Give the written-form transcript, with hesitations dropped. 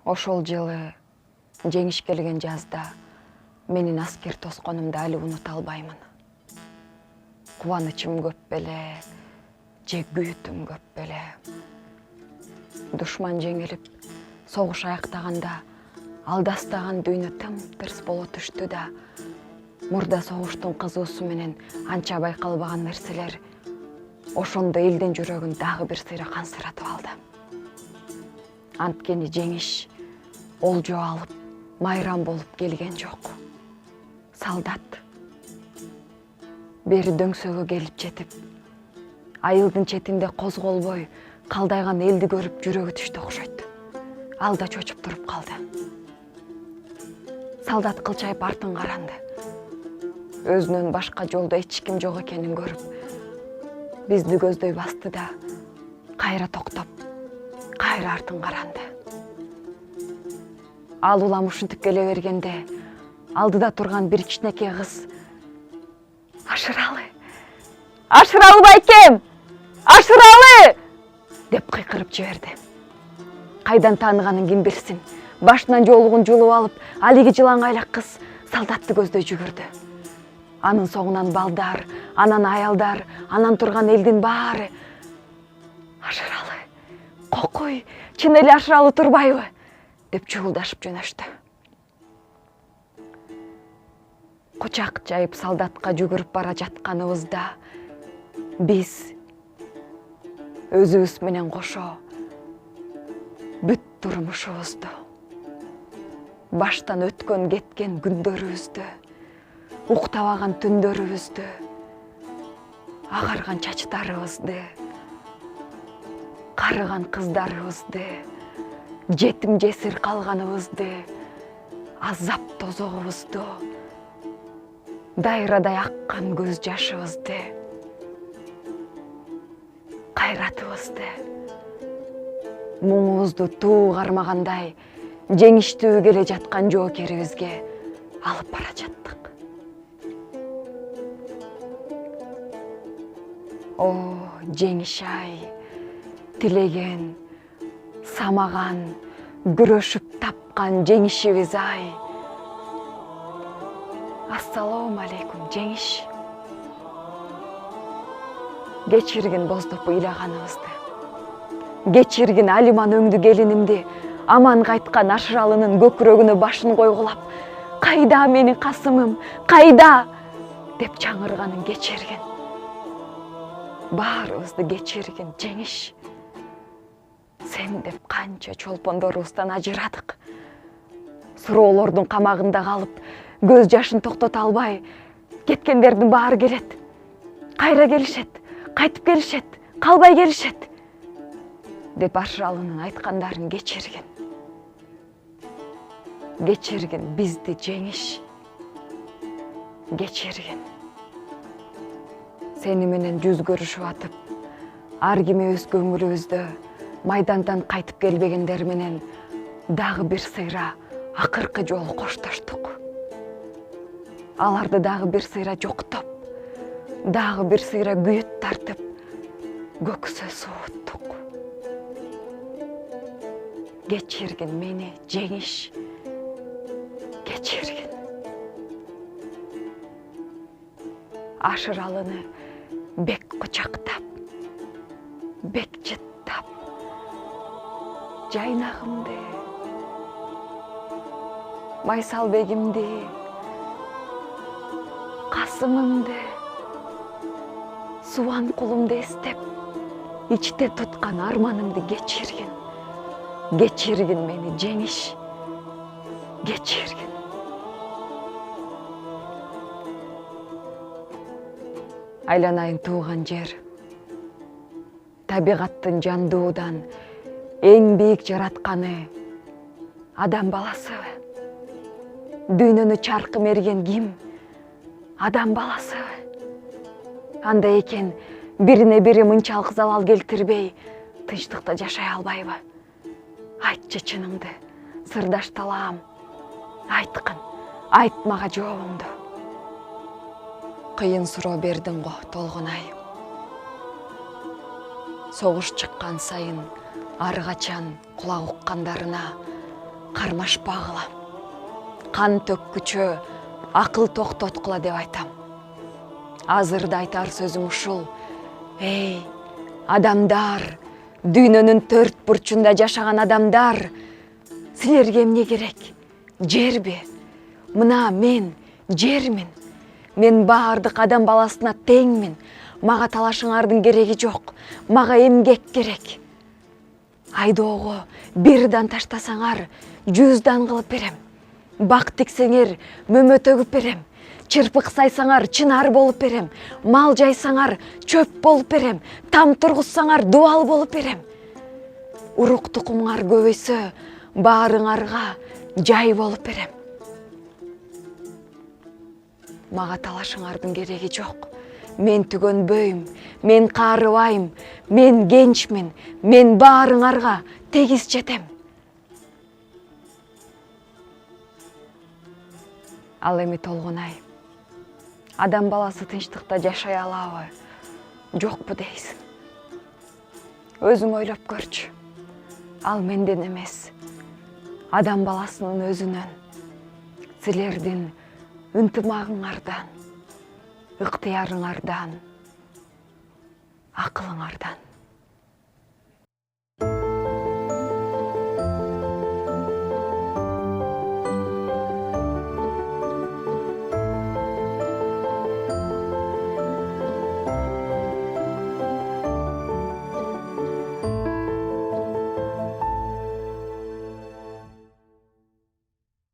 Ошол жылы жеңиш келген жазда менин аскер тосконумду али унута албаймын. Кубанычым көп беле, же күйүтүм көп беле. Душман жеңилип, согуш аяктаганда алдастаган дүйнө тым-тырс боло түштү да, мурда согуштун кызуусу менен анча байкалбаган нерселер ошондо элдин жүрөгүн дагы бир сыйра кансыратып алды. Анткени жеңиш олжо алып, майрам болуп келген жок. Солдат бери дөңсөгө келип жетип, айылдын четинде козголбой калдайган элди көрүп жүрөгү түштү окшойт. Ал да чочуп туруп калды. Солдат кылчайып артын каранды. Өзүнөн башка жолдо эч ким жок экенин көрүп, бизди көздөй басты да, кайра токтоп, кайра артын каранды. Ал улам ушинтип келе бергенде, алдыда турган бир кичинекей кыз Ашыралы байкем! Ашыралы! деп кыйкырып жиберди. Кайдан тааныганын ким билсин? Башынан жоолугун жулуп алып, алиги жылаңгайлак кыз солдатты көздөй жүгүрдү. Анын соңунан балдар, анан аялдар, анан турган элдин баары Ашыралы, кокуй, чын эле Ашыралы турбайбы? деп чуулдашып жөнөштү. Кучак жайып солдатка жүгүрүп бара жатканыбызда биз өзүбүз менен кошо бүт турмушубузду, баштан өткөн кеткен күндөрүбүздү, уктабаган түндөрүбүздү, агарган чачтарыбызды, карыган кыздарыбызды, жетим жесир калганыбызды, азап тозогубузду, дайрадай аккан көз жашыбызды, кайратыбызды, муңубузду туу кармагандай жеңиштүү келе жаткан жоокерибизге алып бара жаттык. О, жеңиш-ай, тилеген, самаган, күрөшүп тапкан жеңишибиз-ай. Ассалому алейкум, жеңиш. Кечиргин боздоп ыйлаганыбызды. Кечиргин алиман өңдү келинимди, аман кайткан Ашыралынын көкүрөгүнө башын койгулап, кайда менин касымым, кайда? деп чаңырганын кечиргин. Баарыбызды кечиргин, жеңиш. Сен деп канча чолпондорубуздан ажырадык. Суроолордун камагында калып, көз жашын токтото албай, кеткендердин баары келет. Кайра келишет, кайтып келишет, калбай келишет. деп Ашыралынын айткандарын кечиргин. Кечиргин бизди, жеңиш. Кечиргин. Сени менен жүз көрүшүп атып, ар кимибиз көңүлүбүздө майдандан кайтып келбегендер менен дагы бир сыйра акыркы жолу коштоштук. Аларды дагы бир сыйра жоктоп, дагы бир сыйра күйүт тартып, көксө сууттук. Кечиргин мени, жеңиш. Кечиргин. Ашыралыны бек кучактап, бек жыттап, жайнагымды, Майсалбегимди, касымымды, Субанкулумду эстеп, ичте туткан арманымды кечиргин. Кечиргин мени, жеңиш. Кечиргин. Айланайын тууган жер, табигаттын жандуудан эң бийик жаратканы адам баласыбы? Дүйнөнү чаркы мерген ким? Адам баласыбы? Анда экен бирине бири мынчалык залал келтирбей, тынчтыкта жашай албайбы? Айтчы чыныңды, сырдаш талаам. Айткын, айт мага жообуңду. Кыйын суроо бердиң го, Толгонай. Согуш чыккан сайын ар качан кулак уккандарына кармашпагыла, кан төккүчө акыл токтоткула деп айтам. Азырда айтар сөзүм ушул: эй, адамдар, дүйнөнүн төрт бурчунда жашаган адамдар, силерге эмне керек? Жерби? Мына мен жермин. Мен баардык адам баласына теңмин. Мага талашыңардын кереги жок. Мага эмгек керек. Айдоого 1 дан таштасаңар, 100 дан кылып берем. Бак тиксеңер, мөмө төгүп берем. Чырпык сайсаңар, чынар болуп берем. Мал жайсаңар, чөп болуп берем. Там тургузсаңар, дубал болуп берем. Урук тукумуңар көбөйсө, баарыңарга жай болуп берем. Мага талашыңардын кереги жок. Мен түгөнбөйм, мен каарыбайм, мен генчмин, мен баарыңарга тегиз жетем. Ал эми Толгонай, адам баласы тынчтыкта жашай алабы, жокпу дейсиң? Өзүң ойлоп көрчү. Ал менден эмес, адам баласынын өзүнөн, силердин ынтымагыңардан, ыктыярыңардан, акылыңардан.